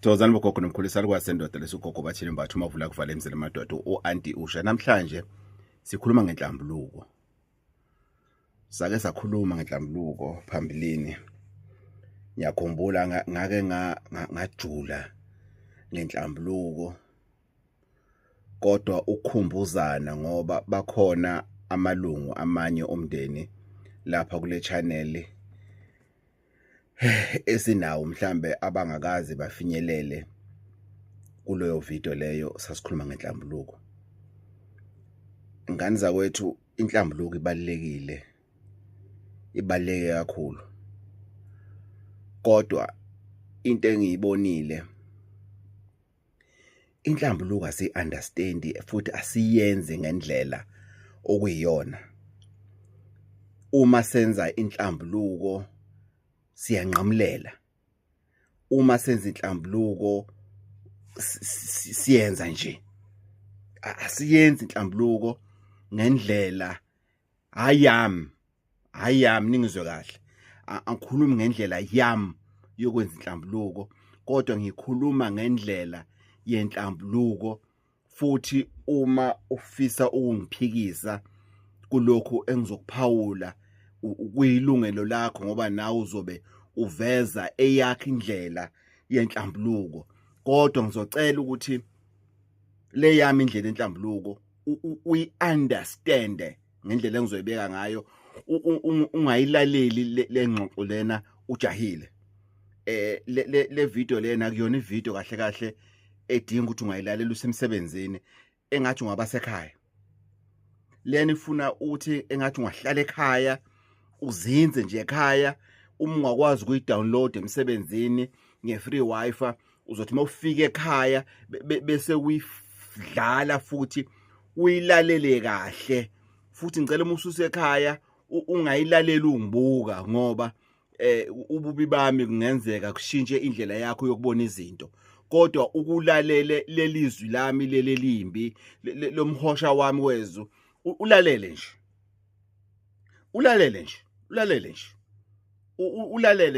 Thokozani bogogo nomkhulisani kwasendoda lesugogo bathile mbathu umavula kuvala emzini amadoda u-anti Usha. Namhlanje sikhuluma ngenhlambuluko. Sake sakhuluma ngenhlambuluko phambilini. Ngiyakhumbula ngake ngajula ngenhlambuluko. Kodwa ukukhumbuzana ngoba bakhona amalungu amanye omndeni lapha kule channel esinawo mhlambe abangakazi bafinyelele kuleyo video leyo sasikhuluma ngenhlambuluko. Ingane zakwethu, inhlambuluko ibalekile kakhulu. Kodwa into engiyibonile, inhlambuluko asi-understand futhi asiyenze ngendlela okuyiyona. Uma senza inhlambuluko siyanqamulela. Uma senza inhlambuluko siyenza nje. Asiyenzi inhlambuluko ngendlela hayami ningizwe kahle. Angikhulumi ngendlela yami yokwenza inhlambuluko, kodwa ngikhuluma ngendlela yenhlambuluko. Futhi uma ufisa ukungiphikisa kulokhu engizokuphawula, kuyilungelo lakho ngoba nawe uzobe uveza eyakho indlela yenhlambuluko. Kodwa ngizocela ukuthi le yami indlela yenhlambuluko uyi-understand ngendlela engizoyibeka ngayo, ungayilaleli le ngxoxo lena ujahile. Le video lena kuyona ivideo kahle edinga ukuthi ungayilalela usemsebenzini, engathi ungaba sekhaya. Lena ifuna ukuthi engathi ungahlala ekhaya, uzinze nje ekhaya. Uma ungakwazi ukuyi-download emsebenzini nge-free Wi-Fi, uzothi mawufika ekhaya bese uyidlala futhi uyilalele kahle. Futhi ngicela uma ususekhaya ungayilaleli ungibuka, ngoba ububi bami kungenzeka kushintshe indlela yakho yokubona izinto. Kodwa ukulalele lelizwi lami leli limbi lomhosha wami wezwi, ulalele nje. Ulalele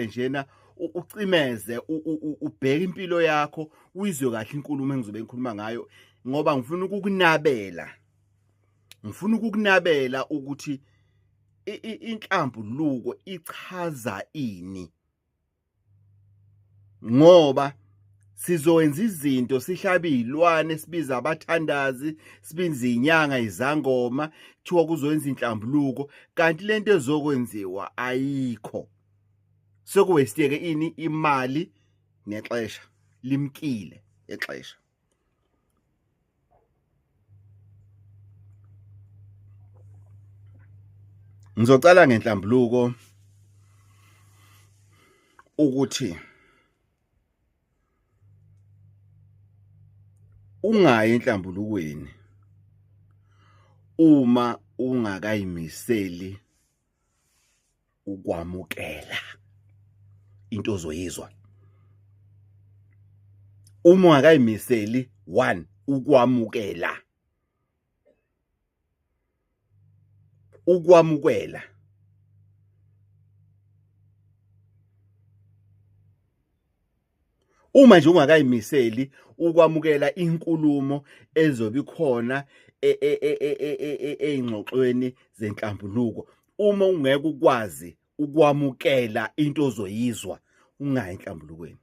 njena, ucimeze, ubheke impilo yakho, uyizwe kahle inkulumo engizobe ngikhuluma ngayo, ngoba ngifuna ukukunabela ukuthi inhlambuluko ichaza ini. Ngoba sizowenza izinto, sihlabe izilwane, sibiza abathandazi, sibiza izinyanga, izangoma, kuthiwa kuzowenza inhlambuluko, kanti lento ezokwenziwa ayikho. Sekuwesteke ini imali nexesha, limkile exesha. Ngizocala ngenhlambuluko ukuthi ungayi enhlambulukweni uma ungakayimiseli ukwamukela into ozoyizwa. Uma ungakayimiseli, 1, ukwamukela. Uma nje ungakayimiseli ukwamukela inkulumo ezobe ikhona ey'ngxoxweni zenhlambuluko, uma ungeke ukwazi ukwamukela into ozoyizwa, ungayi enhlambulukweni.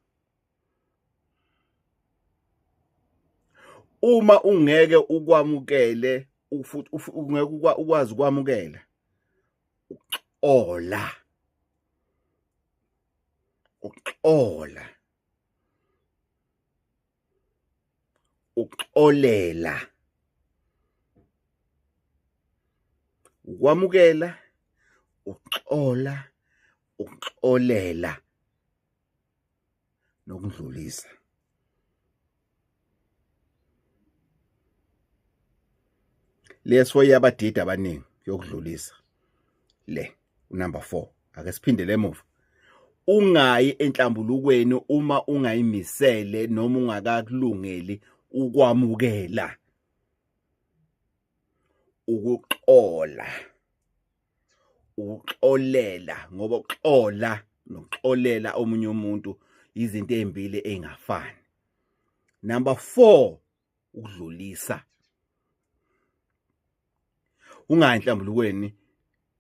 Uma ungeke ukwamukele futhi ungeke ukwazi ukwamukela, ukuxolela, ukwamukela, ukuxolela nokudlulisa. Leso yabadida abaningi yokudlulisa. Number 4. Ake siphindele emuva. Ungayi enhlambulukweni uma ungayimisele noma ungakakulungeli ukwamukela. Ukuxolela, ngoba ukuxola nokuxolela omunye umuntu izinto ezimbili ezingafani. Number 4, ukudlulisa. Ungayihlambulukweni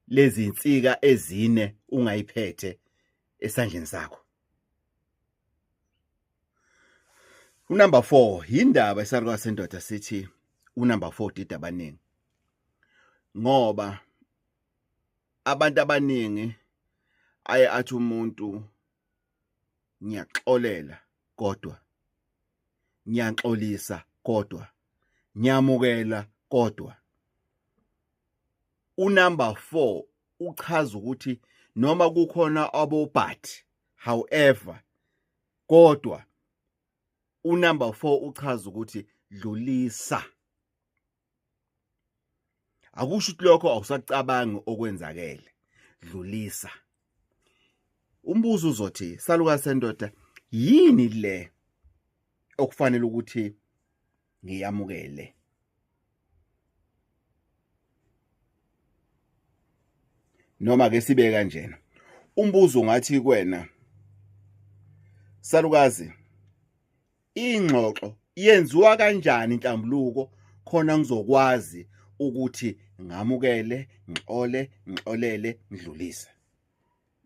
lezi insika ezine ungayiphethe esandleni sakho. Unumber 4 indaba esaluka sendoda sithi unumber 4 dida abaningi. Ngoba abantu abaningi aye athi umuntu ngiyaxolela kodwa ngiyanxolisa kodwa ngiyamukela kodwa. Unumber 4 uchaza ukuthi noma kukhona abobhathi, however, kodwa unumber 4 uchaza ukuthi dlulisa. Akusho ukuthi lokho awusacabangi okwenzakele, dlulisa. Umbuzo uzothi saluka sendoda yini le okufanele ukuthi ngiyamukele? Noma ke sibe kanjena. Umbuzo ngathi kuwena salukazi, ingxoxo yenziwa kanjani inhlambuluko khona ngizokwazi ukuthi ngamukele, ngixolele, ngidlulise.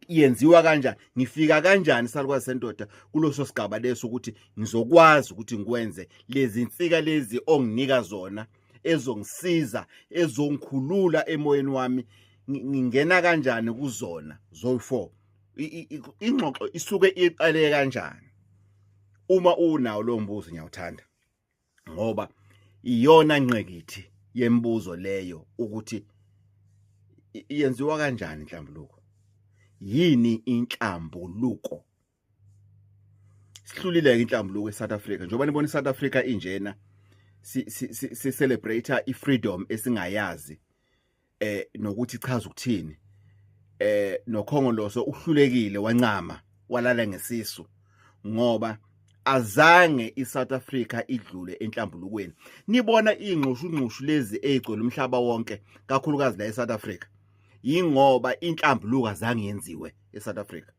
Yenziwa kanjani? Ngifika kanjani salukazi sendoda kuloso sigaba leso ukuthi ngizokwazi ukuthi ngikwenze lezi insika lezi onginika zona ezongisiza, ezongikhulula emoyeni wami, ngingena kanjani kuzona zoyi4? Ingxoxo isuke iqale kanjani? Uma unawo lo mbuzo ngiyawuthanda ngoba iyona ngqekithi yembuzo leyo ukuthi yenziwa kanjani inhlambuluko? Yini inhlambuluko? Sihlulile inhlambuluko eSouth Africa. Njengoba nibona iSouth Africa injena si celebrate ifreedom esingayazi nokuthi ichaza ukuthini. NoKhongolose uhlulekile wancama walala ngesisu ngoba azange iSouth Africa idlule enhlambulukweni. Nibona ingqushu lezi ezigcwele umhlaba wonke kakhulukazi la eSouth Africa. Yingoba inhlambuluko azange yenziwe eSouth Africa.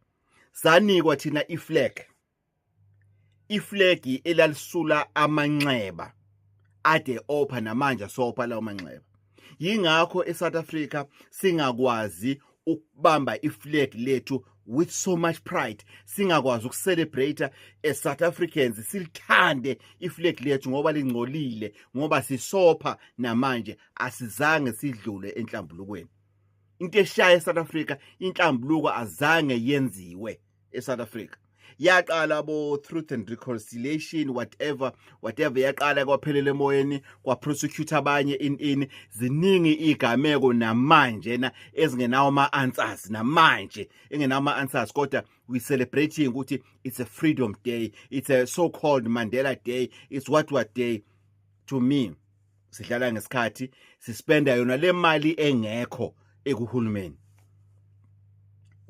Sanikwa thina iflag. Iflag elalisula amanxeba ade opha namanje sopha lawo manxeba. Yingakho eSouth Africa singakwazi ukubamba iflag lethu with so much pride, singakwazi ukucelebrate as South Africans, silithande iflag lethu ngoba lingcolile, ngoba sisopha namanje asizange sidlule enhlambulukweni. Into eshaya eSouth Africa, inhlambuluko azange yenziwe eSouth Africa. Yaqala bo Truth and Reconciliation whatever yaqala kwaphelele emoyeni kwa prosecute abanye in ziningi igameko namanje na ezingenawo ama answers namanje engenawo ama answers, kodwa we celebrating ukuthi it's a freedom day, it's a so called Mandela Day, it's what day. To me sidlala ngesikhathi sispenda yona le mali engekho ekuhulumeni.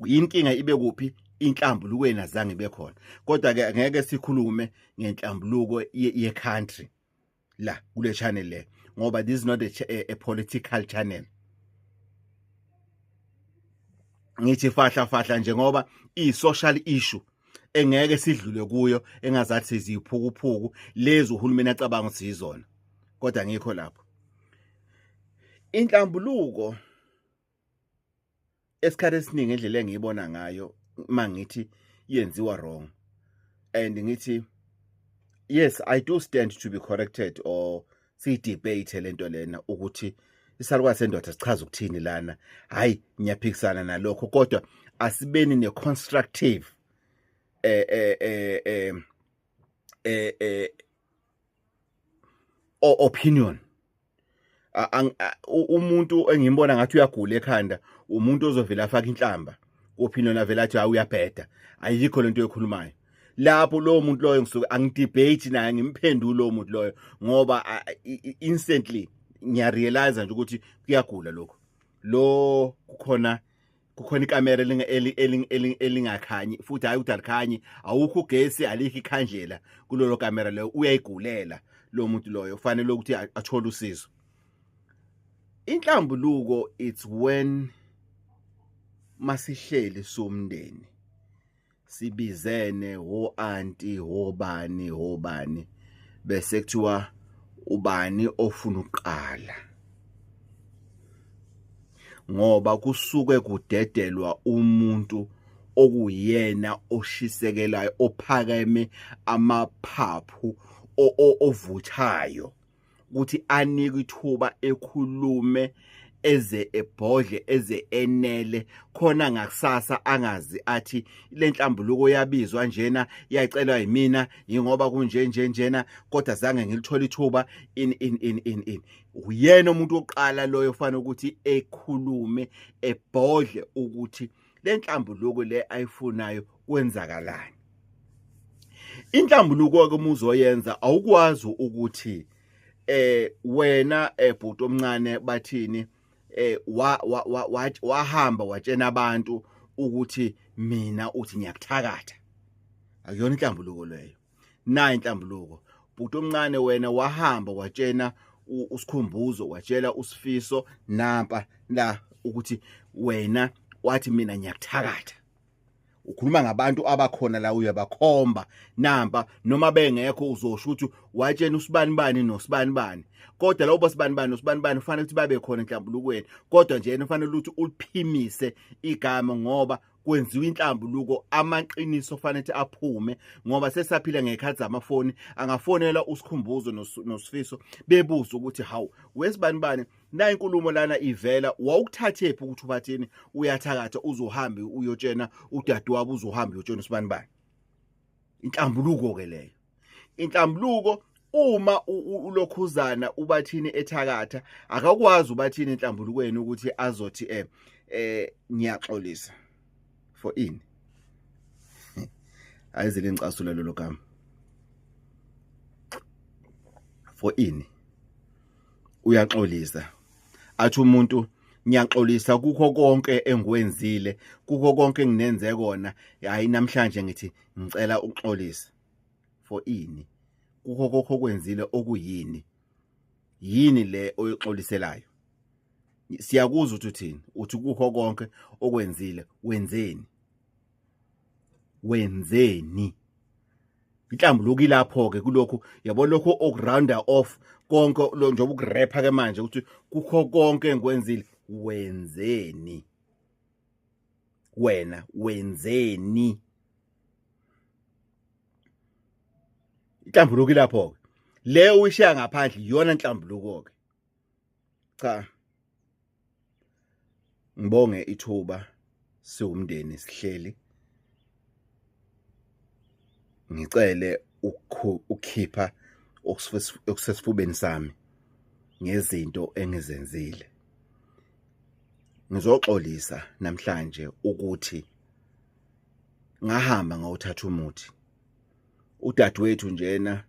Inkinga ibe kuphi? Inhlambulukweni azange bekhona. Kodwa ke ngeke sikhulume ngenhlambuluko ye-country la kule channel le ngoba this is not a political channel. Ngithi fahla nje ngoba i-social issue engeke sidlule kuyo, engazathi siziphukuphuku lezo uhulumeni acabanga ukuthi izona, kodwa ngikho lapho. Inhlambuluko esikhathi esiningi indlela engiyibona ngayo mangithi yenziwa wrong, and ngithi yes, I do stand to be corrected or si debate lento lena ukuthi isalukazi sendoda sichaza ukuthini lana. Hayi ngiyaphikisana nalokho, kodwa asibeni ne constructive opinion. Umuntu engimbona ngathi uyagula ekhanda, umuntu ozovela afaka inhlamba, opinion avela athi uyabheda, ayikho lento ekhulumayo. Lapho lo muntu loyo ngisuke angidebate naye, ngimphendule lo muntu loyo ngoba instantly ngiyarealize nje ukuthi kuyagula lokho. Lo kukhona ikamera elingakhanyi, futhi hayi ukuthi alikhanyi, awukho ugesi, alikho ikhandlela kulelo kamera leyo, uyayigulela lo muntu loyo, kufanele ukuthi athole usizo. Inhlambuluko it's when masihleli somndeni sibizene ho auntie, hobani bese kuthiwa ubani ofuna ukuqala, ngoba kusuke kudedelwa umuntu okuyena oshisekelayo ophakeme amaphaphu ovuthayo ukuthi anikwe ithuba ekhulume eze ebhodle eze enele khona ngakusasa angazi athi le nhlambuluko yabizwa njena yacelwa yimina ingoba kunje nje njena kodwa zange ngilithola ithuba in uyena umuntu oqala loyo ofana ukuthi ekhulume ebhodle ukuthi le nhlambuluko le ayifunayo kwenzakalani. Inhlambuluko ke umuzoyenza awukwazi ukuthi wena bhuti omncane bathini wahamba watshena abantu ukuthi mina uthi ngiyakuthakatha. Akuyona inhlambuluko leyo. Na inhlambuluko bhuti omncane wena wahamba watshena usikhumbuzo watshela uSifiso nampa la ukuthi wena wathi mina ngiyakuthakatha. Ukhuluma ngabantu abakhona la uyabakhomba nampa noma bengekho uzosho ukuthi watshena usibanibani nosibanibani kodwa labo basibanibani nosibanibani kufanele ukuthi babe khona enhlambulukweni kodwa nje kufanele ukuthi uliphimise igama ngoba kwenziwa inhlambuluko amaqiniso kufanele aphume ngoba sesaphila ngekhathi zamafoni angafonela usikhumbuzo nosifiso bebuza ukuthi hawu wesibanibani na inkulumo lana ivela wawukuthathephi ukuthi ubathini uyathakatha uzohamba uyotshena udadewabo uzohamba uyotshena usibanibani. Inhlambuluko ke leyo. Inhlambuluko uma ulokhuzana ubathini ethakatha akakwazi ubathini inhlambulukweni ukuthi azothi ngiyaxolisa for ini ayizile ngicasula lelo gama for ini uyaxolisa athi umuntu ngiyaxolisa kukho konke engiwenzile kukho konke enginenze kona hayi namhlanje ngithi ngicela ukuxolisa for ini kukho konke okwenzile okuyini yini le oyixoliselayo siyakuzwa ukuthi uthini uthi kukho konke okwenzile wenzeni inhlambuluko ilapho ke kulokho yabo lokho okurounder off konke njengoba ukurapha ke manje ukuthi kukho konke engikwenzile wenzeni wena wenzeni inhlambuluko ilapho le uyishaya ngaphandle iyona inhlambuluko ke cha ngibonge ithuba siwumndeni sihleli ngicele ukukhipha okusesifubeni sami ngezinto engizenzile. Ngizoxolisa namhlanje ukuthi ngahamba ngawuthatha umuthi udadewethu njena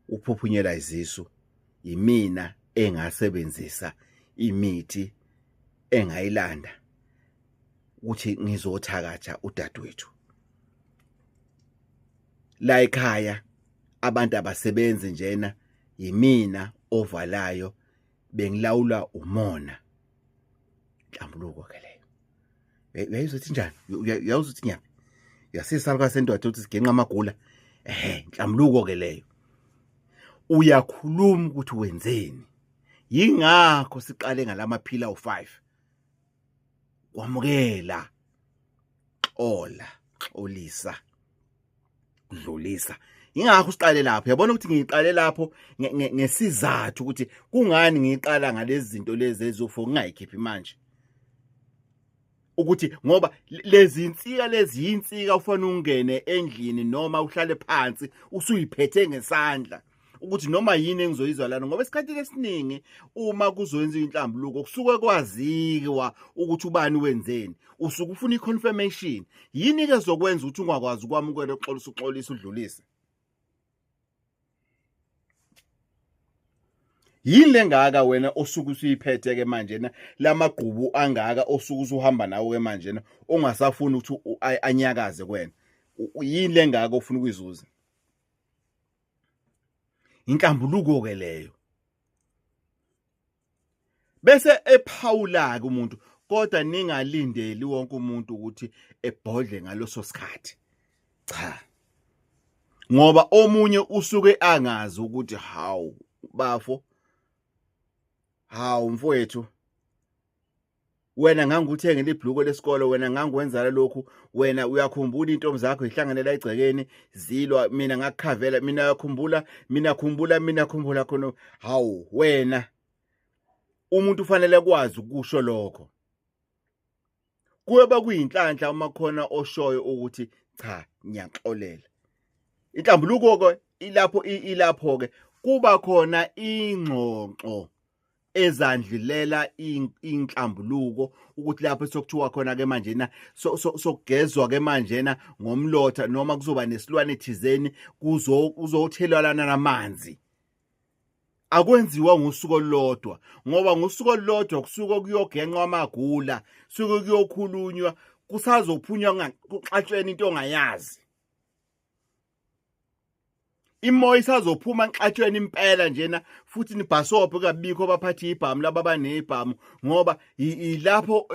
uphuphunyela izisu yimina engasebenzisa imithi engayilanda ukuthi ngizothakatha udadewethu. La ekhaya abantu abasebenzi njena yimina ovalayo bengilawula umona. Inhlambuluko ke leyo. Uyayizothi njani? Uyayizothi nyaphi? Uyasisaluka sendoda ukuthi sigenqa amagula. Inhlambuluko ke leyo. Uyakhuluma ukuthi wenzeni. Yingakho siqale ngalamaphila u5. Kwamukela. Xolisa. Dlulisa. Ingakho usiqale lapho yabona ukuthi ngiqale lapho ngesizathu ukuthi kungani ngiqala ngalezi zinto lezi ezofo ngingayikhiphi manje ukuthi ngoba lezi insika lezi yinsika ufana ungene endlini noma uhlale phansi usuyiphethe ngesandla ukuthi noma yini engizoyizwa lana ngoba esikhathini esiningi uma kuzoyenza inhlambuluko kusuke kwaziwa ukuthi ubani wenzeni usuke ufuna iconfirmation yini ke zokwenza ukuthi ungakwazi ukwamukela uxolisa udlulise. Yini lengaka wena osuku usuyiphethe ke manje na lamagqubu angaka osuku usuhamba nawo ke manje na ongasafuni ukuthi anyakaze kwena yini lengaka ofuna ukuyizuza. Inhlambuluko ke leyo bese ephawula ke umuntu kodwa ningalindeli wonke umuntu ukuthi ebhodle ngaloso sikhathi cha ngoba omunye usuke angazi ukuthi hawu bafo, hawu mfowethu, wena nganguthengele ibhluko lesikole, wena ngangwenzala lokhu, wena uyakhumbula intombi zakho ihlanganela egcekeni zilwa, mina ngakukhavela, mina khumbula khona. Hawu wena umuntu ufanele kwazi ukusho lokho. Kuyeba kuyinhlanhla uma khona oshoyo ukuthi cha ngiyaxolela. Inhlambuluko-ke ilapho-ke kuba khona ingxoxo ezandlulela inhlambuluko, ukuthi lapho sokuthiwa khona-ke manjena sokugezwa-ke manjena ngomlotha, noma kuzoba nesilwane thizeni kuzothelelana namanzi. Akwenziwa ngosuku olulodwa, ngoba ngosuku olulodwa kusuke kuyogenqwa amagula, suke kuyokhulunywa, kusazophunywa kuxatshweni into ongayazi. Imoya isazophuma enxatshweni impela njena, futhi nibhasobhe kabikho baphathi ibhamu laba abanebhamu, ngoba ilapho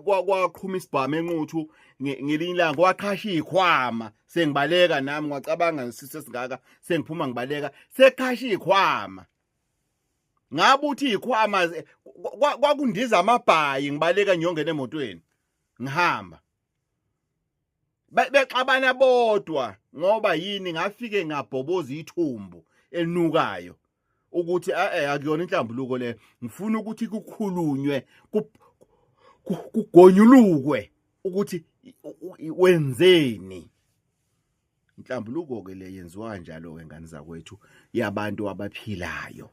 kwaqhuma isibhamu enquthu ngelinye ilanga waqhasha izikhwama. Sengibaleka nami ngwacabanga ngisise singaka, sengiphuma ngibaleka sekhasha izikhwama. Ngabe uthi izikhwama kwakundiza amabhayi, ngibaleka ngiyongena emotweni ngihamba. Bexabana bodwa ngoba yini, ngafike ngabhoboza ithumbu elinukayo ukuthi akuyona inhlambuluko le, ngifuna ukuthi kukhulunywe, kugonyulukwe ukuthi wenzeni. Inhlambuluko-ke le yenziwa njalo-ke ngane zakwethu, yabantu abaphilayo.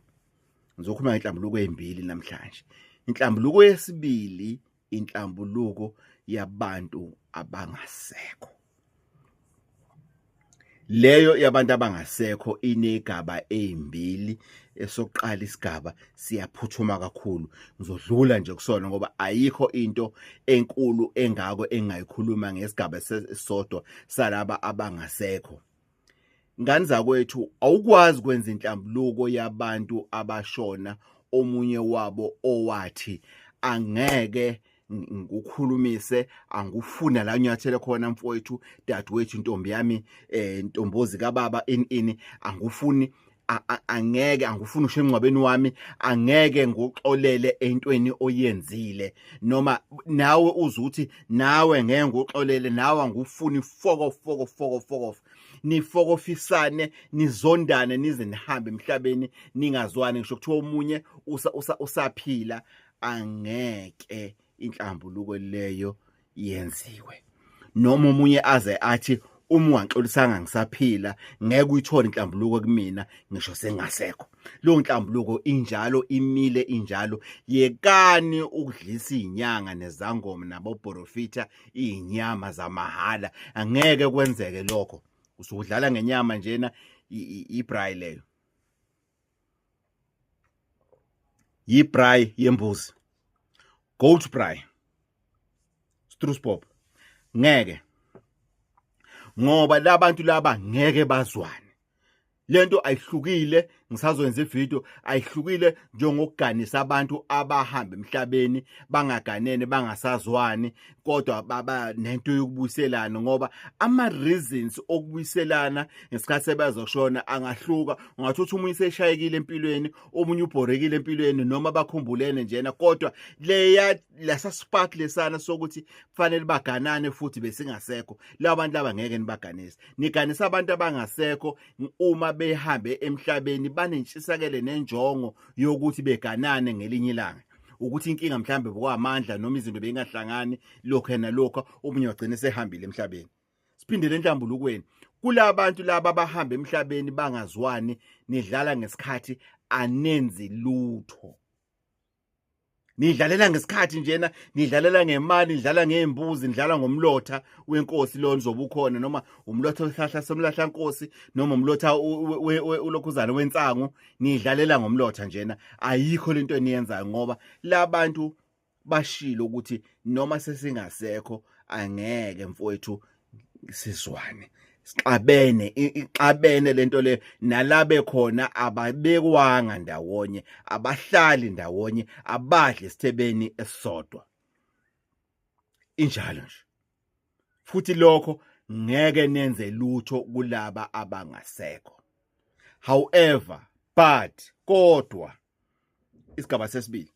Ngizokhuluma ngenhlambuluko ezimbili namhlanje. Inhlambuluko yesibili, inhlambuluko yabantu abangasekho. Leyo yabantu abangasekho inegaba ezimbili. Esokuqala isigaba siyaphuthuma kakhulu, ngizodlula nje kusona ngoba ayikho into enkulu engako engayikhuluma ngesigaba sesodwa salaba abangasekho. Ngane zakwethu, awukwazi kwenza inhlambuluko yabantu abashona omunye wabo owathi angeke ngikukhulumise, angufuna la unyathele khona mfowethu, dadewethu, ntombi yami, ntombozi kababa, ini angufuni, angifuni usho emngcwabeni wami, angeke ngikuxolele entweni oyenzile, noma nawe uzuthi nawe ngeke ngikuxolele, nawe angufuni, foko. Nifokofisane, nizondane, nize nihambe emhlabeni ningazwani. Ngisho kuthiwa omunye usaphila, angeke inhlambuluko leyo yenziwe. Noma omunye aze athi uma unganxolisanga ngisaphila ngeke uyithole inhlambuluko kumina ngisho sengasekho. Leyo nhlambuluko injalo, imile injalo. Yekani ukudlisa izinyanga nezangoma naboprofita izinyama zamahala, angeke kwenzeke lokho. Usudlala ngenyama njena, ibrayi leyo, yibrayi yembuzi, goat braai, stroosbop. Ngeke, ngoba labantu laba ngeke bazwane. Lento ayihlukile, ngisazwenza ivideo, ayihlukile njengokuganisa abantu abahamba emhlabeni bangaganene, bangasazwani, kodwa baba nento yokubuyiselana, ngoba ama-reasons okubuyiselana ngesikhathi sebazoshona angahluka. Ungathothi umunye seshayekile empilweni, omunye ubhorekile empilweni, noma bakhumbulene njena, kodwa lesa spark lesana sokuthi kufanele baganane futhi besingasekho. Laba bantu laba ngeke nibaganise. Niganisa abantu abangasekho uma behambe emhlabeni banentshisakelo nenjongo yokuthi beganane ngelinye ilanga, ukuthi inkinga mhlambe bokwamandla noma izinto bengahlangani, lokho nalokho, omunye wagcina sehambile emhlabeni. Siphindele enhlambulukweni, kulabantu laba abahamba emhlabeni bangazwani, nidlala ngesikhathi anenzi lutho. Nidlalela ngesikhathi njena, nidlalela ngemali, nidlala ngezimbuzi, nidlala ngomlotha wenkosi lo nizobe ukhona, noma umlotha wesihlahla somlahlankosi, noma umlotha ulokhuzana wensangu. Nidlalela ngomlotha njena, ayikho lento eniyenzayo, ngoba labantu bashilo ukuthi noma sesingasekho angeke mfowethu sizwane. Ixabene lento le, nalabe khona ababekwanga ndawonye, abahlali ndawonye, abadle esithebeni esisodwa. Injalo nje. Futhi lokho ngeke nenze lutho kulaba abangasekho. However, kodwa isigaba sesibili,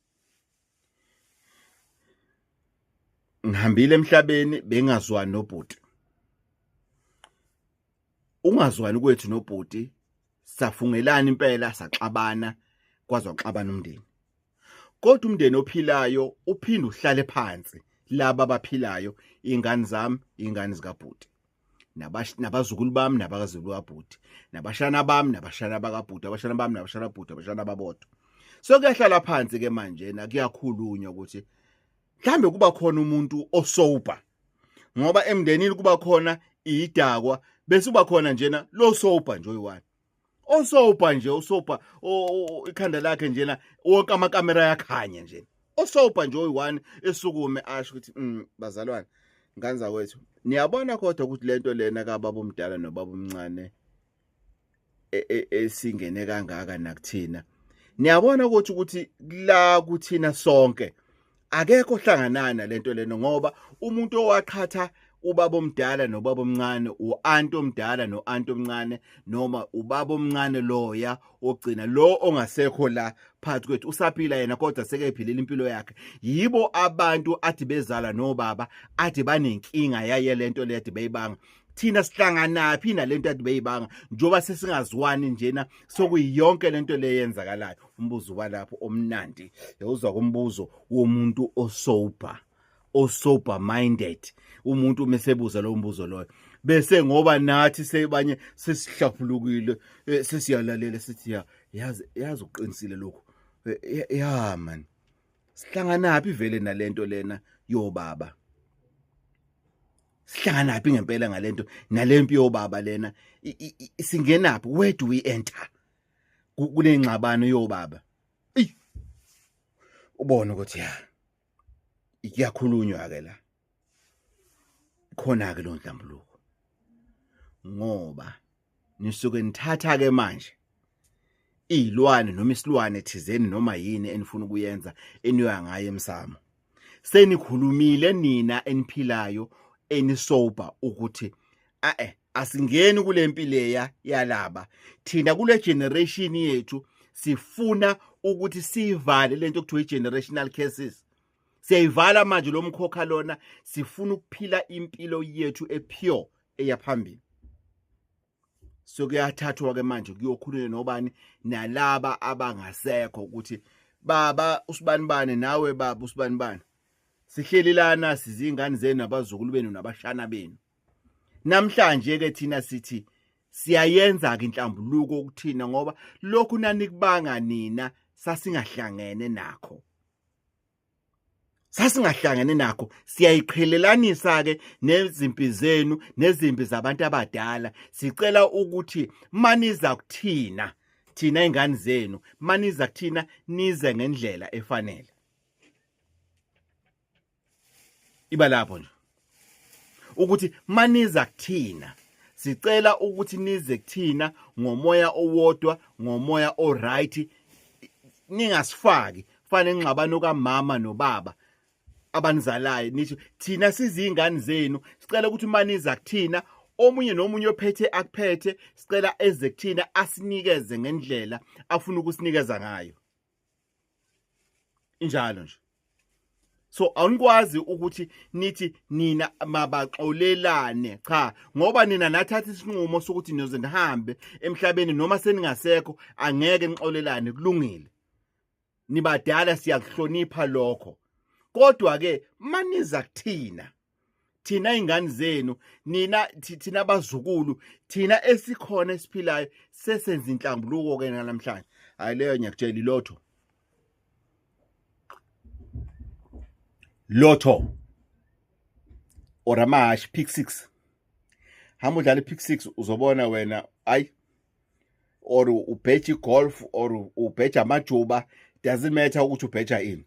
ngihambile emhlabeni bengazwani nobhuti. Ungazwani kwethu nobhuti safungelana impela, saxabana kwaze waxabana umndeni. Kodwa umndeni ophilayo uphinda uhlale phansi, laba abaphilayo, ingane zami, ingane zikabhuti, nabazukulu bami, nabakazulu kabhuti, nabashana bami, nabashana bakabhuti, abashana bami, nabashana bhuti, abashana babodwa. So kuyahlala phansi ke manje kuyakhulunywa ukuthi mhlambe kuba khona umuntu osober, ngoba emndenini kuba khona idakwa bese kuba khona njena lo sober nje oyi-one. Osober nje, osober ikhanda lakhe njena wonke amakamera yakhanya nje. Osober nje oyi-one esukume asho ukuthi bazalwane, ngane zakwethu, niyabona kodwa ukuthi lento lena kababa omdala nobaba omncane esingene kangaka nakuthina, niyabona ukuthi la kuthina sonke akekho hlanganana lento lena, ngoba umuntu owaqhatha ubaba omdala nobaba omncane u-anti omdala no-anti omncane, noma ubaba omncane loya ogcina lo ongasekho la phakathi kwethu usaphila yena kodwa sekephilela impilo yakhe. Yibo abantu athi bezala nobaba athi banenkinga yaye lento le athi beyibanga. Thina sihlanganaphi nalento athi beyibanga njoba sesingazwani njena sokuyonke lento le yenzakalayo. Umbuzo walapho omnandi uzwa kumbuzo womuntu osober minded, umuntu mesebuza lo mbuzo loyo bese ngoba nathi sebanye sesihlafulukile sesiyalalela sithi yazi uqinisile lokho ya man, sihlanganaphi vele nalento lena yobaba, sihlanganaphi ngempela ngalento nalempi yobaba lena, singenaphi, where do we enter kule ngxabano yobaba? Ubone ukuthi iyakhulunywa ke la khona ke lo nhlambuluko, ngoba nisuke nithatha ke manje izilwane noma isilwane thizeni noma yini enifuna ukuyenza eniyoya ngayo emsamo. Senikhulumile nina eniphilayo enisober ukuthi asingeni kule mpilo yalaba, thina kule generation yethu sifuna ukuthi sivale lento okuthiwa i-generational curses. Siyayivala manje lo mkhokha lona, sifuna ukuphila impilo yethu epure eyaphambili. So kuyathathwa ke manje kuyokhulunywa nobani nalaba abangasekho ukuthi baba usibanibane, nawe baba usibanibane, sihlelelana sizingane zenu nabazukulu benu nabashana benu. Namhlanje ke thina sithi siyayenza ke inhlambuluko ukuthina ngoba lokhu nanikubanga nina sasingahlangene nakho. Sasingahlangene nakho, siyayiqhelelanisa ke nezimpi zenu nezimpi zabantu abadala. Sicela ukuthi maniza kuthina, thina ingane zenu, maniza kuthina nize ngendlela efanele. Iba lapho nje ukuthi maniza kuthina, sicela ukuthi nize kuthina ngomoya owodwa, ngomoya oright, ningasifaki fane ngxabano kamama nobaba abanizalayo. Nithi thina sizingane zenu, sicela ukuthi maniza kuthina, omunye nomunye ophethe akuphethe, sicela eze kuthina asinikeze ngendlela afuna ukusinikeza ngayo. Injalo nje. So awunikwazi ukuthi nithi nina mabaxolelane, cha, ngoba nina nathatha isinqumo sokuthi niyoze nihambe emhlabeni noma seningasekho, angeke nixolelane, kulungile. Nibadala, siyakuhlonipha lokho. Kodwa ke maniza kuthina, thina ingane zenu, thina abazukulu, thina esikhona esiphilayo, sesenza inhlambuluko ke namhlanje. Hayi leyo ngiyakutshela Lotto or amahashi pick 6. Hamba udlala pick 6 uzobona wena, or ubheja golf or ubheja amajuba, doesn't matter ukuthi ubheja ini.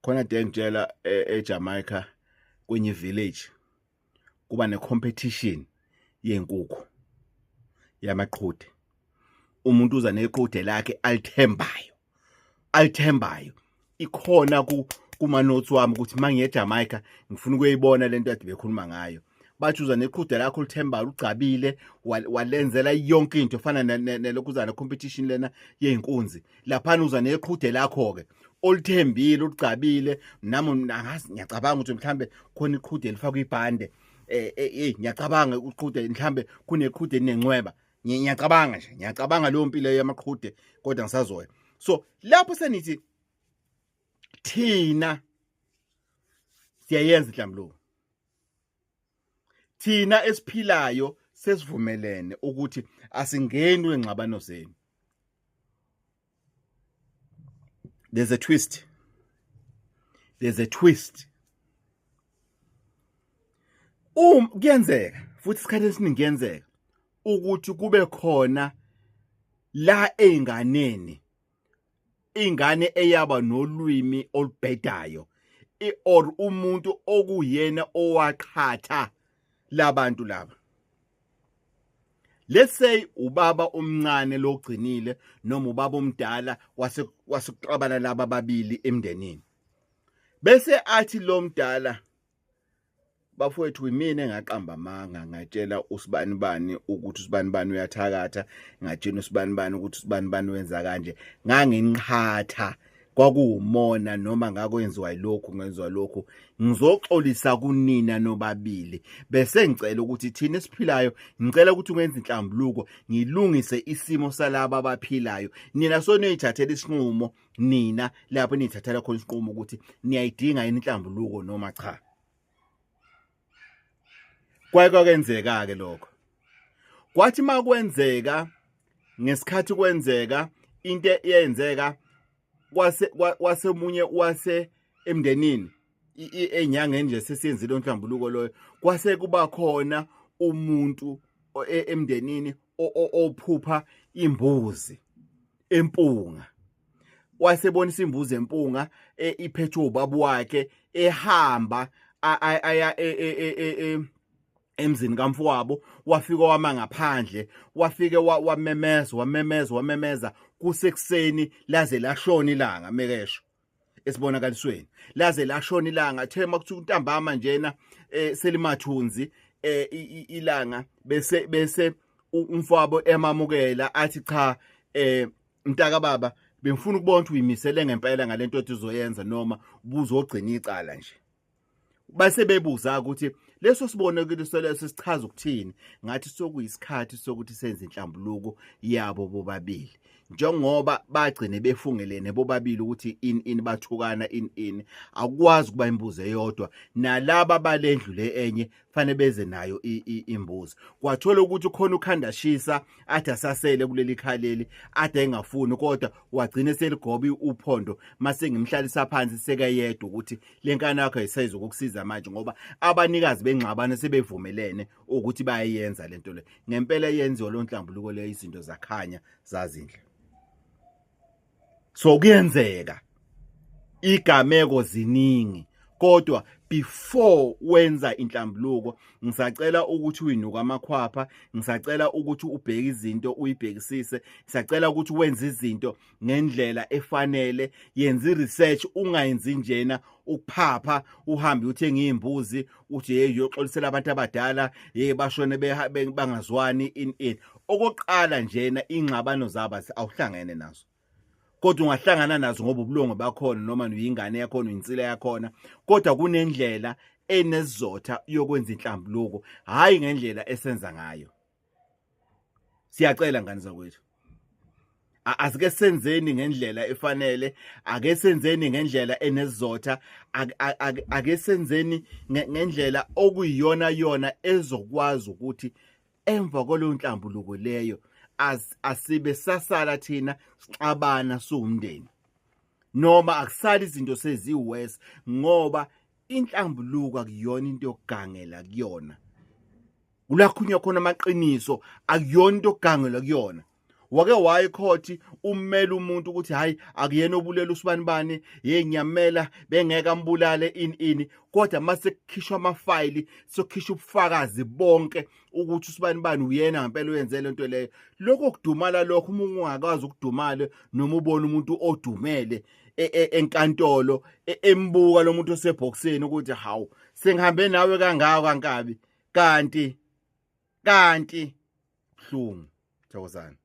Khona ngitshela eJamaica kwenye village kuba necompetition yenkukhu yamaqhude. Umuntu uza neqhude lakhe alithembayo, ikhona kuma notes wami ukuthi mangiye eJamaica ngifuna ukuyibona lento ade bekhuluma ngayo. Bathi uza neqhude lakho uLithembayo ugcabile walenzela yonke into efana nelokuzana competition lena yeinkunzi. Laphana uza neqhude lakho ke olithembile uligcabile nami ngiyacabanga ukuthi mhlambe khona iqhude elifakwa ibhande ngiyacabanga uqhude mhlambe kuneqhude enencweba ngiyacabanga nje ngiyacabanga leyo mpilo yamaqhude kodwa ngisazoya. So lapho senithi thina siyayenza inhlambuluko, thina esiphilayo sesivumelene ukuthi asingeni wengxabano zenu. There's a twist. Kuyenzeka futhi isikhathi esiningi kuyenzeka ukuthi kube khona la einganeni ingane eyaba nolwimi olubhedayo or umuntu okuyena owaqhatha labantu laba. Let's say ubaba omncane logcinile noma ubaba omdala wasekuqabana laba babili emndenini. Bese athi lo mdala bafowethu imina engaqamba amanga ngatshela usibani bani ukuthi usibani bani uyathakatha, ngatshela usibani bani ukuthi usibani bani wenza kanje, nganginqhatha kwakuwumona noma ngakwenziwa yilokhu ngenziwa lokhu, ngizoxolisa kunina nobabili. Bese ngicela ukuthi thina esiphilayo ngicela ukuthi ungenza inhlambuluko ngilungise isimo salabo abaphilayo. Nina soneyithathela isinqumo, nina lapho niyithathela khona isinqumo ukuthi niyayidinga yini inhlambuluko noma cha. Kwenzeka ke lokho. Kwathi makwenzeka ngesikhathi kwenzeka into eyenzeka kwasemunye wase emndenini enyangeni nje sesiyenzile inhlambuluko loyo, kwase kuba khona umuntu emndenini ophupha imbuzi empunga. Wasebonisa imbuzi empunga iphethe ubaba wakhe ehamba aya emzini kamfowabo, wafika wama ngaphandle, wafike wamemeza kusekuseni laze lashona ilanga mekesho esibonakalisweni, laze lashona ilanga thema kuthi untambama njena selimathunzi ilanga bese umfowabo emamukela athi cha mntaka baba bengifuna ukubona ukuthi uyimisele ngempela ngalento othi uzoyenza noma ubuzogcina icala nje. Base bebuza ukuthi leso sibonakaliso leso sichaza ukuthini. Ngathi sokuyisikhathi sokuthi senze inhlambuluko yabo bobabili, njengoba bagcine befungelene bobabili ukuthi in bathukana in akwazi kuba imbuzi eyodwa, nalaba balendlu le enye fanele beze nayo imbuzi. Kwathola ukuthi khona ukhandashisa athi asasele kuleli khaleli ade engafuni kodwa wagcina seligoba uphondo mase ngimhlalisa phansi sekayedwa ukuthi lenkana yakho ayisayizo ukukusiza manje ngoba abanikazi bengxabano sebevumelene ukuthi bayayenza lento le. Ngempela yenziwa lo nhlambuluko le izinto zakhanya zazinhle. So kuyenzeka igameko ziningi kodwa before wenza inhlambuluko ngisacela ukuthi uyinuka amakhwapha, ngisacela ukuthi ubheke izinto uyibhekisise, ngisacela ukuthi wenze izinto ngendlela efanele, yenza research, ungayenzi njena ukuphapha uhambe uthenga imbuzi uthi hey uyoxolisela abantu abadala hey bashone bangazwani in. Okokuqala njena ingxabano zaba awuhlangene nazo, kodwa ungahlangana nazo ngoba ubulungu bakhona noma uyingane yakhona uyinsila yakhona, kodwa kunendlela enesizotha yokwenza inhlambuluko, hayi ngendlela esenza ngayo. Siyacela ngani zakwethu, asike senzeni ngendlela efanele, ake senzeni ngendlela enesizotha, ake senzeni ngendlela okuyiyona ezokwazi ukuthi emva kwaleyo nhlambuluko leyo asibe sasala thina sixabana siwumndeni noma akusali izinto seziwese, ngoba inhlambuluko akuyona into yokugangela kuyona. Kulakhunywa khona amaqiniso, akuyona into yokugangela kuyona. Wake wayikhothi ummeli umuntu ukuthi hayi akuyena obulela usibani bani hey ngiyamela bengeke ambulale in kodwa mase kukhishwa amafayili sokukhishwa ubufakazi bonke ukuthi usibani bani uyena ngempela uyenze lento leyo. Lokho kudumala lokho uma ungakazi ukudumala noma ubona umuntu odumele enkantolo embuka lo muntu osebhokisini ukuthi hawu sengihambe nawe kangaka kankabi kanti buhlungu Thokozani.